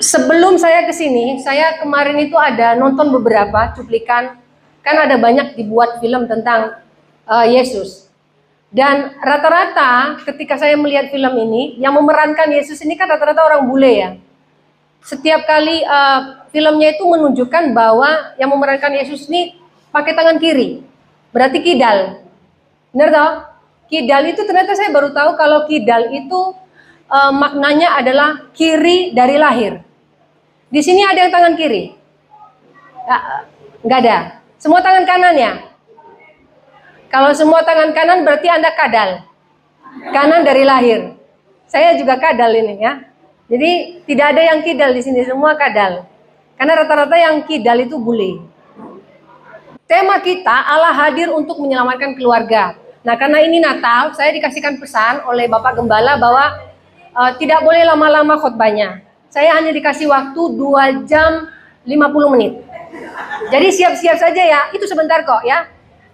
Sebelum saya ke sini, saya kemarin itu ada nonton beberapa cuplikan, kan ada banyak dibuat film tentang Yesus. Dan rata-rata ketika saya melihat film ini, yang memerankan Yesus ini kan rata-rata orang bule ya. Setiap kali filmnya itu menunjukkan bahwa yang memerankan Yesus ini pakai tangan kiri, berarti kidal. Benar toh? Kidal itu ternyata saya baru tahu kalau kidal itu maknanya adalah kiri dari lahir. Di sini ada yang tangan kiri? Nggak ada. Semua tangan kanan ya? Kalau semua tangan kanan berarti Anda kadal. Kanan dari lahir. Saya juga kadal ini ya. Jadi tidak ada yang kidal di sini, semua kadal. Karena rata-rata yang kidal itu bule. Tema kita Allah hadir untuk menyelamatkan keluarga. Nah, karena ini Natal, saya dikasihkan pesan oleh Bapak Gembala bahwa tidak boleh lama-lama khotbahnya. Saya hanya dikasih waktu 2 jam 50 menit. Jadi siap-siap saja ya, itu sebentar kok ya.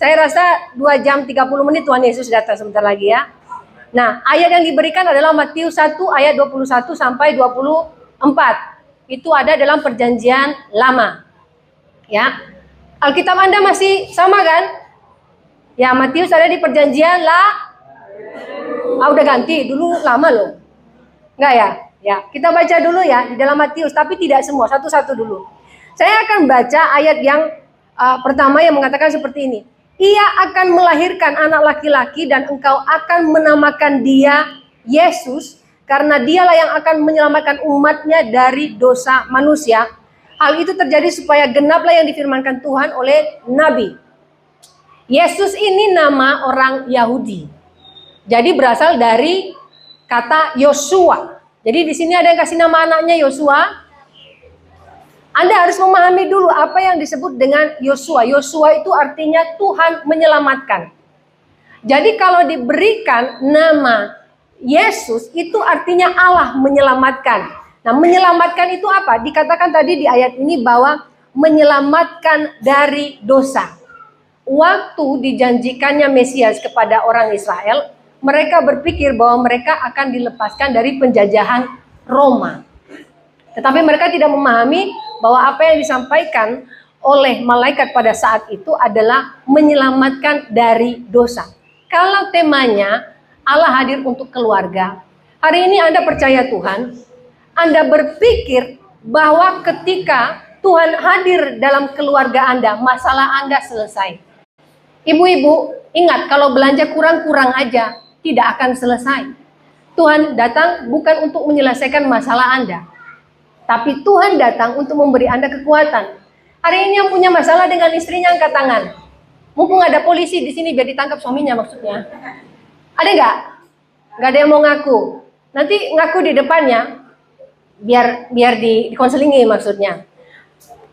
Saya rasa 2 jam 30 menit Tuhan Yesus datang sebentar lagi ya. Nah, ayat yang diberikan adalah Matius 1 ayat 21 sampai 24. Itu ada dalam perjanjian lama. Ya. Alkitab Anda masih sama kan? Ya, Matius ada di perjanjian udah ganti, dulu lama loh. Enggak ya? Ya, kita baca dulu ya di dalam Matius, tapi tidak semua, satu-satu dulu. Saya akan baca ayat yang pertama yang mengatakan seperti ini. Ia akan melahirkan anak laki-laki dan engkau akan menamakan dia Yesus, karena dialah yang akan menyelamatkan umatnya dari dosa manusia. Hal itu terjadi supaya genaplah yang difirmankan Tuhan oleh Nabi. Yesus ini nama orang Yahudi. Jadi berasal dari kata Yosua. Jadi di sini ada yang kasih nama anaknya Yosua. Anda harus memahami dulu apa yang disebut dengan Yosua. Yosua itu artinya Tuhan menyelamatkan. Jadi kalau diberikan nama Yesus itu artinya Allah menyelamatkan. Nah, menyelamatkan itu apa? Dikatakan tadi di ayat ini bahwa menyelamatkan dari dosa. Waktu dijanjikannya Mesias kepada orang Israel, mereka berpikir bahwa mereka akan dilepaskan dari penjajahan Roma. Tetapi mereka tidak memahami bahwa apa yang disampaikan oleh malaikat pada saat itu adalah menyelamatkan dari dosa. Kalau temanya Allah hadir untuk keluarga, hari ini Anda percaya Tuhan, Anda berpikir bahwa ketika Tuhan hadir dalam keluarga Anda, masalah Anda selesai. Ibu-ibu, ingat kalau belanja kurang-kurang aja, tidak akan selesai. Tuhan datang bukan untuk menyelesaikan masalah Anda, tapi Tuhan datang untuk memberi Anda kekuatan. Hari ini yang punya masalah dengan istrinya angkat tangan. Mumpung ada polisi di sini biar ditangkap suaminya maksudnya. Ada nggak? Nggak ada yang mau ngaku. Nanti ngaku di depannya, biar dikonselingi maksudnya.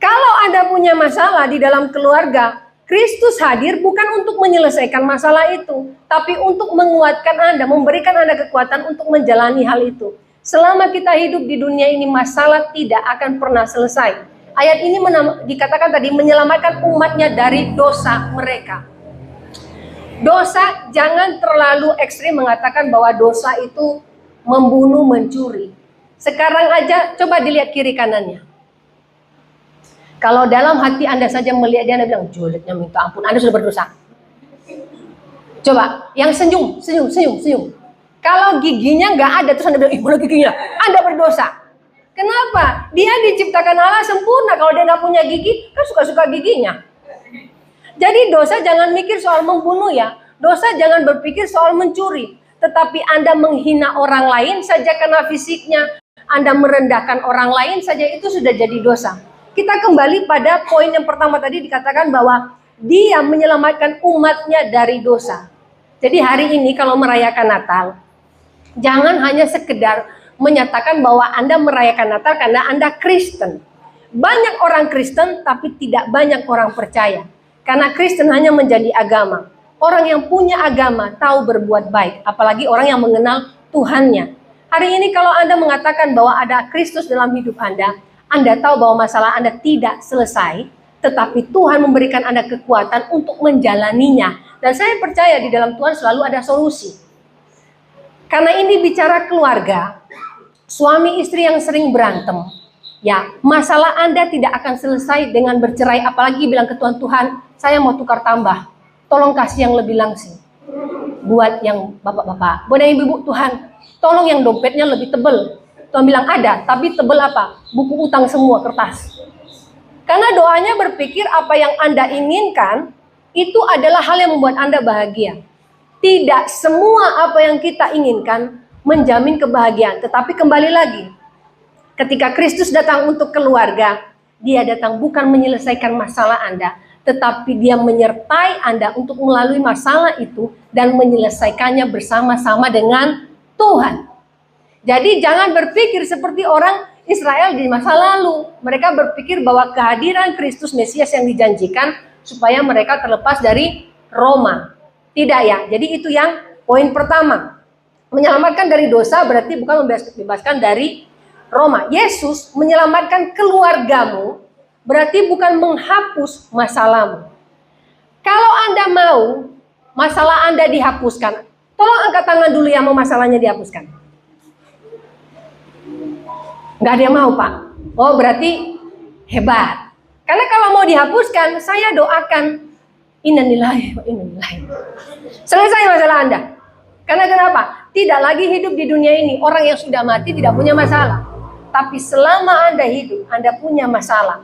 Kalau Anda punya masalah di dalam keluarga, Kristus hadir bukan untuk menyelesaikan masalah itu, tapi untuk menguatkan Anda, memberikan Anda kekuatan untuk menjalani hal itu. Selama kita hidup di dunia ini, masalah tidak akan pernah selesai. Ayat ini dikatakan tadi, menyelamatkan umatnya dari dosa mereka. Dosa, jangan terlalu ekstrim mengatakan bahwa dosa itu membunuh, mencuri. Sekarang aja coba dilihat kiri kanannya. Kalau dalam hati Anda saja melihat dia, Anda bilang, julidnya minta ampun, Anda sudah berdosa. Coba, yang senyum. Kalau giginya nggak ada, terus Anda bilang, mana giginya? Anda berdosa. Kenapa? Dia diciptakan Allah sempurna. Kalau dia nggak punya gigi, kan suka-suka giginya. Jadi dosa jangan mikir soal membunuh ya. Dosa jangan berpikir soal mencuri. Tetapi Anda menghina orang lain saja karena fisiknya. Anda merendahkan orang lain saja, itu sudah jadi dosa. Kita kembali pada poin yang pertama tadi, dikatakan bahwa dia menyelamatkan umatnya dari dosa. Jadi hari ini kalau merayakan Natal, jangan hanya sekedar menyatakan bahwa Anda merayakan Natal karena Anda Kristen. Banyak orang Kristen tapi tidak banyak orang percaya. Karena Kristen hanya menjadi agama. Orang yang punya agama tahu berbuat baik, apalagi orang yang mengenal Tuhannya. Hari ini kalau Anda mengatakan bahwa ada Kristus dalam hidup Anda tahu bahwa masalah Anda tidak selesai, tetapi Tuhan memberikan Anda kekuatan untuk menjalaninya. Dan saya percaya di dalam Tuhan selalu ada solusi. Karena ini bicara keluarga, suami istri yang sering berantem, Ya, masalah Anda tidak akan selesai dengan bercerai, apalagi bilang ke Tuhan, Tuhan, saya mau tukar tambah. Tolong kasih yang lebih langsing. Buat yang bapak-bapak, buat yang ibu-ibu, Tuhan, tolong yang dompetnya lebih tebel. Tuhan bilang ada, tapi tebel apa? Buku utang semua, kertas. Karena doanya berpikir apa yang Anda inginkan, itu adalah hal yang membuat Anda bahagia. Tidak semua apa yang kita inginkan menjamin kebahagiaan. Tetapi kembali lagi, ketika Kristus datang untuk keluarga, dia datang bukan menyelesaikan masalah Anda, tetapi dia menyertai Anda untuk melalui masalah itu dan menyelesaikannya bersama-sama dengan Tuhan. Jadi jangan berpikir seperti orang Israel di masa lalu. Mereka berpikir bahwa kehadiran Kristus Mesias yang dijanjikan supaya mereka terlepas dari Roma. Tidak ya. Jadi itu yang poin pertama. Menyelamatkan dari dosa berarti bukan membebaskan dari Roma. Yesus menyelamatkan keluargamu berarti bukan menghapus masalahmu. Kalau Anda mau masalah Anda dihapuskan, tolong angkat tangan dulu yang mau masalahnya dihapuskan. Nggak ada yang mau, Pak. Oh, berarti hebat. Karena kalau mau dihapuskan, saya doakan innalillahi wa inna ilaihi. Selesai masalah Anda. Karena kenapa? Tidak lagi hidup di dunia ini. Orang yang sudah mati tidak punya masalah. Tapi selama Anda hidup, Anda punya masalah.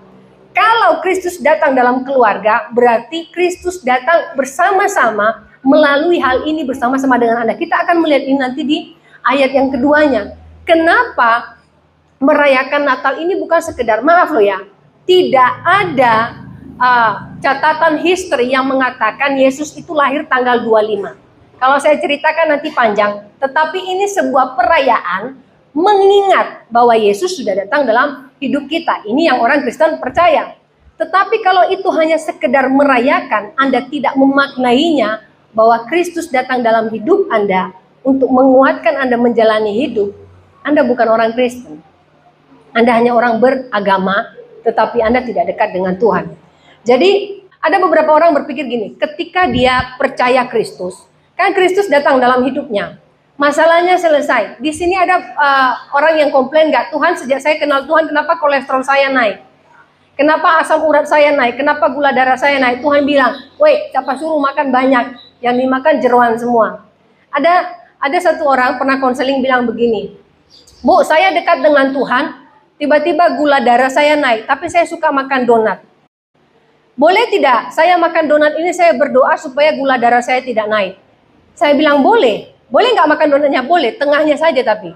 Kalau Kristus datang dalam keluarga, berarti Kristus datang bersama-sama melalui hal ini bersama-sama dengan Anda. Kita akan melihat ini nanti di ayat yang keduanya. Kenapa merayakan Natal ini bukan sekedar, maaf loh ya, tidak ada catatan history yang mengatakan Yesus itu lahir tanggal 25. Kalau saya ceritakan nanti panjang, tetapi ini sebuah perayaan mengingat bahwa Yesus sudah datang dalam hidup kita. Ini yang orang Kristen percaya. Tetapi kalau itu hanya sekedar merayakan, Anda tidak memaknainya bahwa Kristus datang dalam hidup Anda untuk menguatkan Anda menjalani hidup, Anda bukan orang Kristen. Anda hanya orang beragama, tetapi Anda tidak dekat dengan Tuhan. Jadi ada beberapa orang berpikir gini, ketika dia percaya Kristus, kan Kristus datang dalam hidupnya, masalahnya selesai. Di sini ada orang yang komplain, nggak, Tuhan sejak saya kenal Tuhan, kenapa kolesterol saya naik? Kenapa asam urat saya naik? Kenapa gula darah saya naik? Tuhan bilang, woi, siapa suruh makan banyak? Yang dimakan jeroan semua. Ada satu orang pernah konseling bilang begini, Bu, saya dekat dengan Tuhan, tiba-tiba gula darah saya naik, tapi saya suka makan donat. Boleh tidak saya makan donat ini, saya berdoa supaya gula darah saya tidak naik? Saya bilang boleh. Boleh nggak makan donatnya? Boleh, tengahnya saja tapi.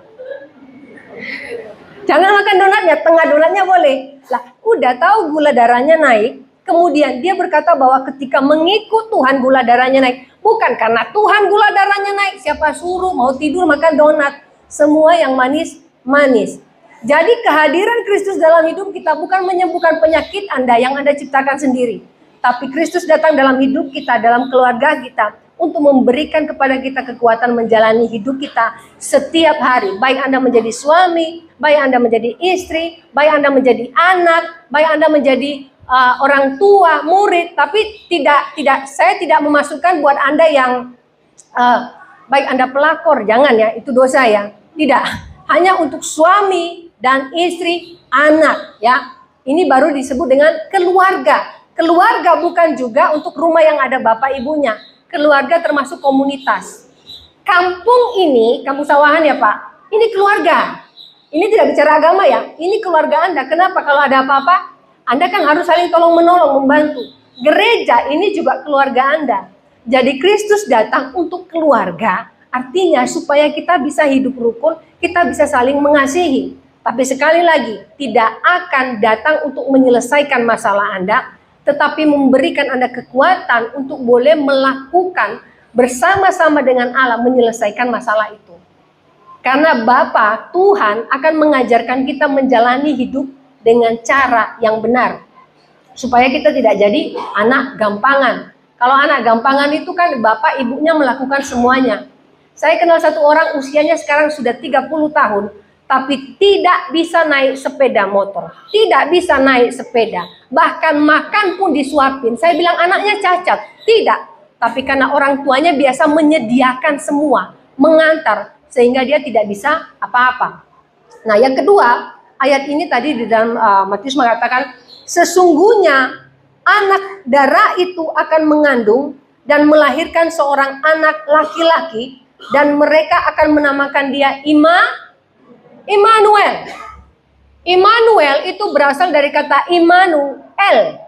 Jangan makan donatnya, tengah donatnya boleh. Lah, udah tahu gula darahnya naik, kemudian dia berkata bahwa ketika mengikut Tuhan gula darahnya naik. Bukan karena Tuhan gula darahnya naik, siapa suruh mau tidur makan donat. Semua yang manis, manis. Jadi kehadiran Kristus dalam hidup kita bukan menyembuhkan penyakit Anda yang Anda ciptakan sendiri. Tapi Kristus datang dalam hidup kita, dalam keluarga kita, untuk memberikan kepada kita kekuatan menjalani hidup kita setiap hari. Baik Anda menjadi suami, baik Anda menjadi istri, baik Anda menjadi anak, baik Anda menjadi orang tua, murid. Tapi saya tidak memasukkan buat Anda yang baik Anda pelakor, jangan ya, itu dosa ya. Tidak, hanya untuk suami dan istri, anak ya. Ini baru disebut dengan keluarga. Keluarga bukan juga untuk rumah yang ada bapak ibunya. Keluarga termasuk komunitas. Kampung ini, kampung sawahan ya Pak, ini keluarga. Ini tidak bicara agama ya, ini keluarga Anda. Kenapa? Kalau ada apa-apa, Anda kan harus saling tolong-menolong, membantu. Gereja ini juga keluarga Anda. Jadi Kristus datang untuk keluarga, artinya supaya kita bisa hidup rukun, kita bisa saling mengasihi. Tapi sekali lagi, tidak akan datang untuk menyelesaikan masalah Anda, tetapi memberikan Anda kekuatan untuk boleh melakukan bersama-sama dengan Allah menyelesaikan masalah itu. Karena Bapa, Tuhan akan mengajarkan kita menjalani hidup dengan cara yang benar. Supaya kita tidak jadi anak gampangan. Kalau anak gampangan itu kan bapak ibunya melakukan semuanya. Saya kenal satu orang usianya sekarang sudah 30 tahun. Tapi tidak bisa naik sepeda motor, tidak bisa naik sepeda, bahkan makan pun disuapin. Saya bilang anaknya cacat, tidak. Tapi karena orang tuanya biasa menyediakan semua, mengantar, sehingga dia tidak bisa apa-apa. Nah yang kedua, ayat ini tadi di dalam Matius mengatakan, sesungguhnya anak darah itu akan mengandung dan melahirkan seorang anak laki-laki, dan mereka akan menamakan dia Immanuel. Immanuel itu berasal dari kata Immanuel.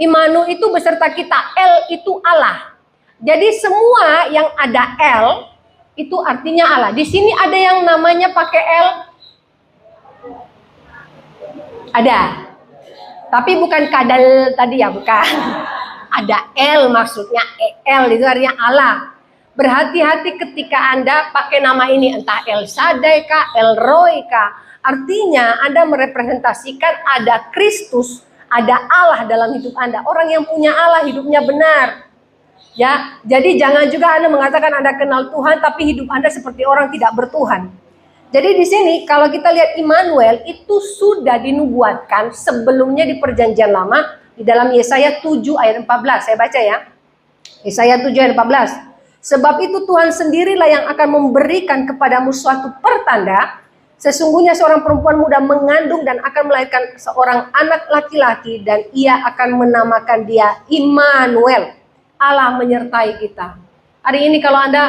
Immanuel itu beserta kita, El itu Allah. Jadi semua yang ada El itu artinya Allah. Di sini ada yang namanya pakai L? Ada. Tapi bukan kadal tadi ya, bukan. Ada L maksudnya, El itu artinya Allah. Berhati-hati ketika Anda pakai nama ini, entah El Shaddai kah, El Roy kah. Artinya Anda merepresentasikan ada Kristus, ada Allah dalam hidup Anda. Orang yang punya Allah hidupnya benar. Ya, jadi jangan juga Anda mengatakan Anda kenal Tuhan tapi hidup Anda seperti orang tidak bertuhan. Jadi di sini kalau kita lihat Immanuel itu sudah dinubuatkan sebelumnya di Perjanjian Lama di dalam Yesaya 7 ayat 14. Saya baca ya. Yesaya 7 ayat 14. Sebab itu Tuhan sendirilah yang akan memberikan kepadamu suatu pertanda. Sesungguhnya seorang perempuan muda mengandung dan akan melahirkan seorang anak laki-laki, dan ia akan menamakan dia Immanuel. Allah menyertai kita. Hari ini kalau Anda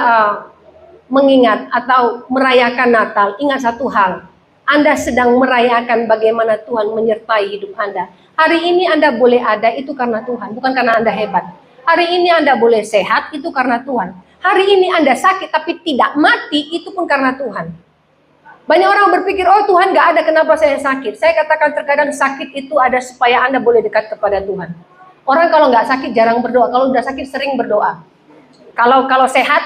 mengingat atau merayakan Natal, ingat satu hal. Anda sedang merayakan bagaimana Tuhan menyertai hidup Anda. Hari ini Anda boleh ada itu karena Tuhan, bukan karena Anda hebat. Hari ini Anda boleh sehat itu karena Tuhan. Hari ini Anda sakit tapi tidak mati itu pun karena Tuhan. Banyak orang berpikir, oh Tuhan gak ada, kenapa saya sakit? Saya katakan terkadang sakit itu ada supaya Anda boleh dekat kepada Tuhan. Orang kalau nggak sakit jarang berdoa, kalau udah sakit sering berdoa. Kalau sehat,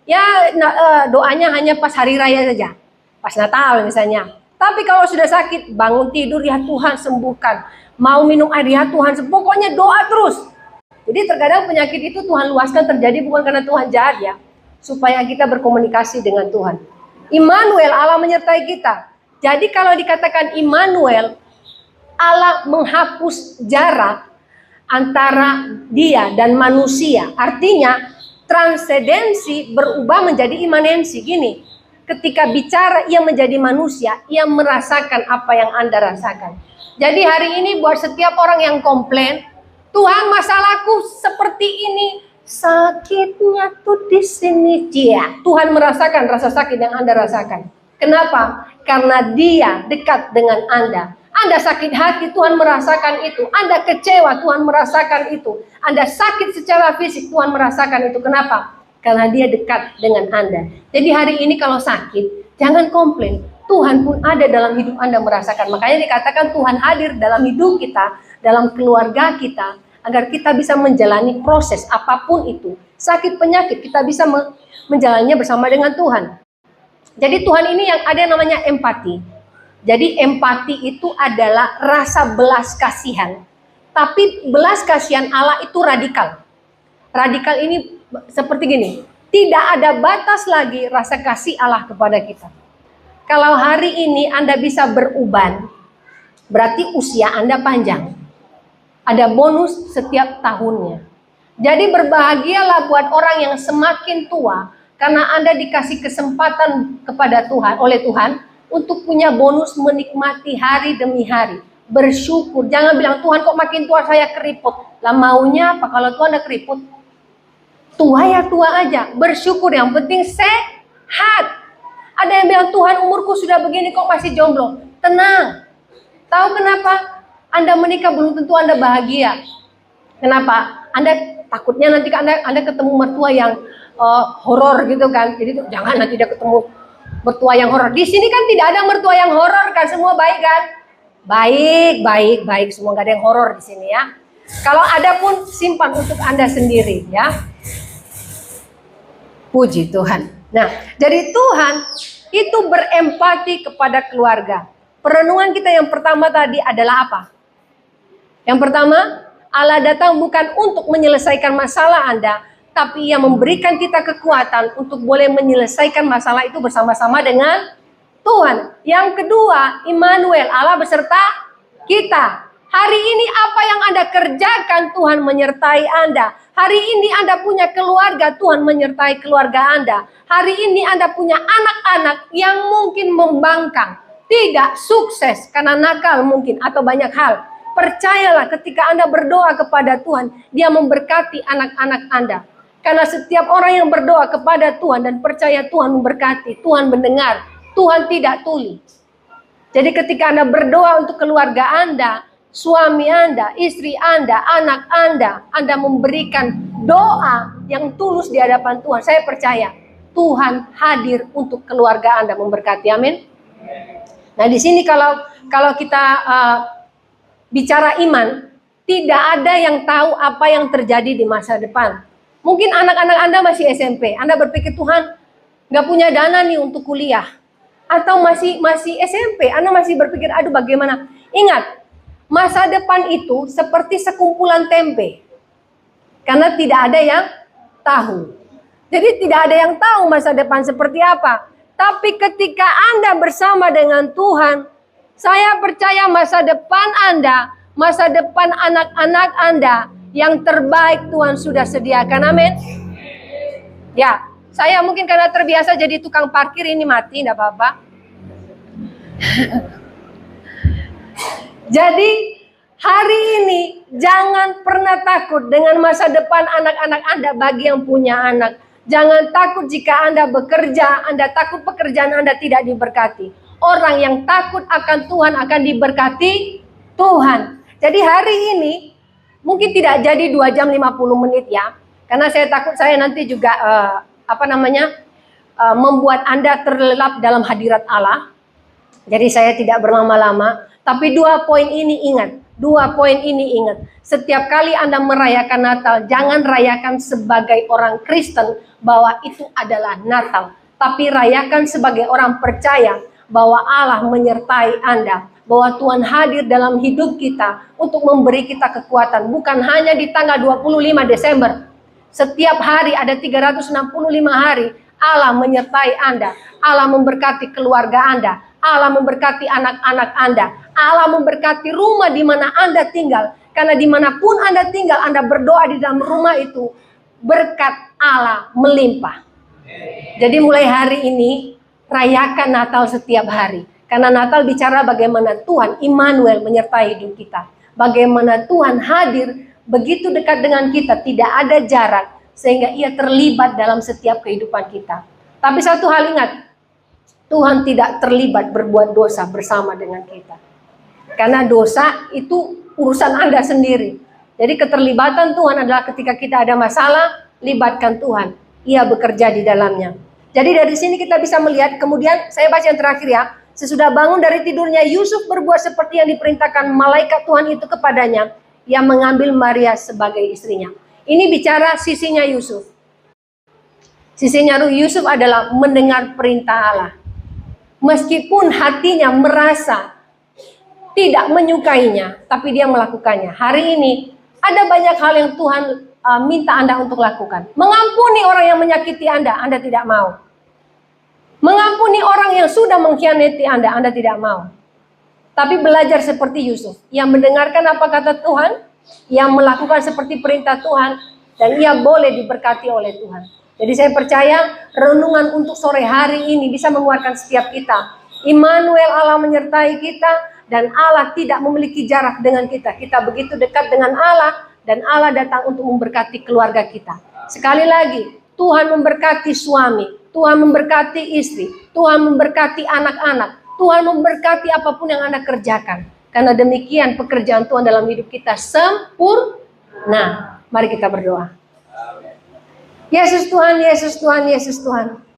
ya doanya hanya pas hari raya saja, pas Natal misalnya. Tapi kalau sudah sakit, bangun tidur, ya Tuhan sembuhkan. Mau minum air, ya Tuhan, pokoknya doa terus. Jadi terkadang penyakit itu Tuhan luaskan terjadi bukan karena Tuhan jahat ya, supaya kita berkomunikasi dengan Tuhan. Immanuel, Allah menyertai kita. Jadi kalau dikatakan Immanuel, Allah menghapus jarak antara dia dan manusia. Artinya transendensi berubah menjadi imanensi. Gini, ketika bicara ia menjadi manusia, ia merasakan apa yang Anda rasakan. Jadi hari ini buat setiap orang yang komplain, Tuhan masalahku seperti ini, sakitnya tuh di sini, dia. Tuhan merasakan rasa sakit yang Anda rasakan. Kenapa? Karena dia dekat dengan Anda. Anda sakit hati, Tuhan merasakan itu. Anda kecewa, Tuhan merasakan itu. Anda sakit secara fisik, Tuhan merasakan itu. Kenapa? Karena dia dekat dengan Anda. Jadi hari ini kalau sakit, jangan komplain. Tuhan pun ada dalam hidup Anda merasakan. Makanya dikatakan Tuhan hadir dalam hidup kita, dalam keluarga kita, agar kita bisa menjalani proses apapun itu. Sakit penyakit, kita bisa menjalaninya bersama dengan Tuhan. Jadi Tuhan ini yang ada namanya empati. Jadi empati itu adalah rasa belas kasihan. Tapi belas kasihan Allah itu radikal. Radikal ini seperti gini. Tidak ada batas lagi rasa kasih Allah kepada kita. Kalau hari ini Anda bisa beruban, berarti usia Anda panjang. Ada bonus setiap tahunnya. Jadi berbahagialah buat orang yang semakin tua, karena Anda dikasih kesempatan kepada Tuhan, oleh Tuhan, untuk punya bonus menikmati hari demi hari. Bersyukur, jangan bilang Tuhan kok makin tua saya keriput. Lah maunya apa kalau Tuhan ada keriput? Tua ya tua aja, bersyukur, yang penting sehat. Ada yang bilang Tuhan umurku sudah begini kok masih jomblo. Tenang, tahu kenapa? Anda menikah belum tentu Anda bahagia. Kenapa? Anda takutnya nanti Anda ketemu mertua yang horor gitu kan. Jadi jangan nanti dia ketemu mertua yang horor. Di sini kan tidak ada mertua yang horor kan, semua baik kan? Baik, semua nggak ada yang horor di sini ya. Kalau ada pun simpan untuk Anda sendiri ya. Puji Tuhan. Nah, jadi Tuhan itu berempati kepada keluarga. Perenungan kita yang pertama tadi adalah apa? Yang pertama, Allah datang bukan untuk menyelesaikan masalah Anda, tapi Ia memberikan kita kekuatan untuk boleh menyelesaikan masalah itu bersama-sama dengan Tuhan. Yang kedua, Immanuel, Allah beserta kita. Hari ini apa yang Anda kerjakan, Tuhan menyertai Anda. Hari ini Anda punya keluarga, Tuhan menyertai keluarga Anda. Hari ini Anda punya anak-anak yang mungkin membangkang. tidak sukses karena nakal mungkin atau banyak hal. Percayalah ketika Anda berdoa kepada Tuhan, Dia memberkati anak-anak Anda. Karena setiap orang yang berdoa kepada Tuhan dan percaya Tuhan memberkati, Tuhan mendengar, Tuhan tidak tuli. Jadi ketika Anda berdoa untuk keluarga Anda, suami Anda, istri Anda, anak Anda memberikan doa yang tulus di hadapan Tuhan. Saya percaya Tuhan hadir untuk keluarga Anda memberkati. Amin. Nah, di sini kalau kita bicara iman, tidak ada yang tahu apa yang terjadi di masa depan. Mungkin anak-anak Anda masih SMP, Anda berpikir Tuhan nggak punya dana nih untuk kuliah. Atau masih SMP, Anda masih berpikir, aduh bagaimana. Ingat, masa depan itu seperti sekumpulan tempe. Karena tidak ada yang tahu. Jadi tidak ada yang tahu masa depan seperti apa. Tapi ketika Anda bersama dengan Tuhan, saya percaya masa depan Anda, masa depan anak-anak Anda, yang terbaik Tuhan sudah sediakan. Amin. Ya, saya mungkin karena terbiasa jadi tukang parkir ini mati, enggak apa-apa. Jadi hari ini jangan pernah takut dengan masa depan anak-anak Anda bagi yang punya anak. Jangan takut jika Anda bekerja, Anda takut pekerjaan Anda tidak diberkati. Orang yang takut akan Tuhan akan diberkati Tuhan. Jadi hari ini mungkin tidak jadi 2 jam 50 menit ya. Karena saya takut saya nanti juga membuat Anda terlelap dalam hadirat Allah. Jadi saya tidak berlama-lama. Tapi 2 poin ini ingat. 2 poin ini ingat. Setiap kali Anda merayakan Natal, jangan rayakan sebagai orang Kristen bahwa itu adalah Natal. Tapi rayakan sebagai orang percaya bahwa Allah menyertai Anda. Bahwa Tuhan hadir dalam hidup kita untuk memberi kita kekuatan. Bukan hanya di tanggal 25 Desember. Setiap hari ada 365 hari Allah menyertai Anda. Allah memberkati keluarga Anda. Allah memberkati anak-anak Anda. Allah memberkati rumah di mana Anda tinggal. Karena dimanapun Anda tinggal, Anda berdoa di dalam rumah itu, berkat Allah melimpah. Jadi mulai hari ini, rayakan Natal setiap hari. Karena Natal bicara bagaimana Tuhan Immanuel menyertai hidup kita. Bagaimana Tuhan hadir begitu dekat dengan kita, tidak ada jarak. Sehingga Ia terlibat dalam setiap kehidupan kita. Tapi satu hal ingat, Tuhan tidak terlibat berbuat dosa bersama dengan kita. Karena dosa itu urusan Anda sendiri. Jadi keterlibatan Tuhan adalah ketika kita ada masalah, libatkan Tuhan. Ia bekerja di dalamnya. Jadi dari sini kita bisa melihat, kemudian saya baca yang terakhir ya. Sesudah bangun dari tidurnya, Yusuf berbuat seperti yang diperintahkan malaikat Tuhan itu kepadanya. Yang mengambil Maria sebagai istrinya. Ini bicara sisinya Yusuf. Sisinya Yusuf adalah mendengar perintah Allah. Meskipun hatinya merasa tidak menyukainya, tapi dia melakukannya. Hari ini ada banyak hal yang Tuhan minta Anda untuk lakukan. Mengampuni orang yang menyakiti Anda tidak mau. Mengampuni orang yang sudah mengkhianati Anda tidak mau. Tapi belajar seperti Yusuf, yang mendengarkan apa kata Tuhan, yang melakukan seperti perintah Tuhan, dan ia boleh diberkati oleh Tuhan. Jadi saya percaya renungan untuk sore hari ini bisa menguatkan setiap kita. Immanuel, Allah menyertai kita, dan Allah tidak memiliki jarak dengan kita. Kita begitu dekat dengan Allah, dan Allah datang untuk memberkati keluarga kita. Sekali lagi, Tuhan memberkati suami, Tuhan memberkati istri, Tuhan memberkati anak-anak, Tuhan memberkati apapun yang Anda kerjakan. Karena demikian pekerjaan Tuhan dalam hidup kita sempurna. Mari kita berdoa. Yesus Tuhan, Yesus Tuhan, Yesus Tuhan.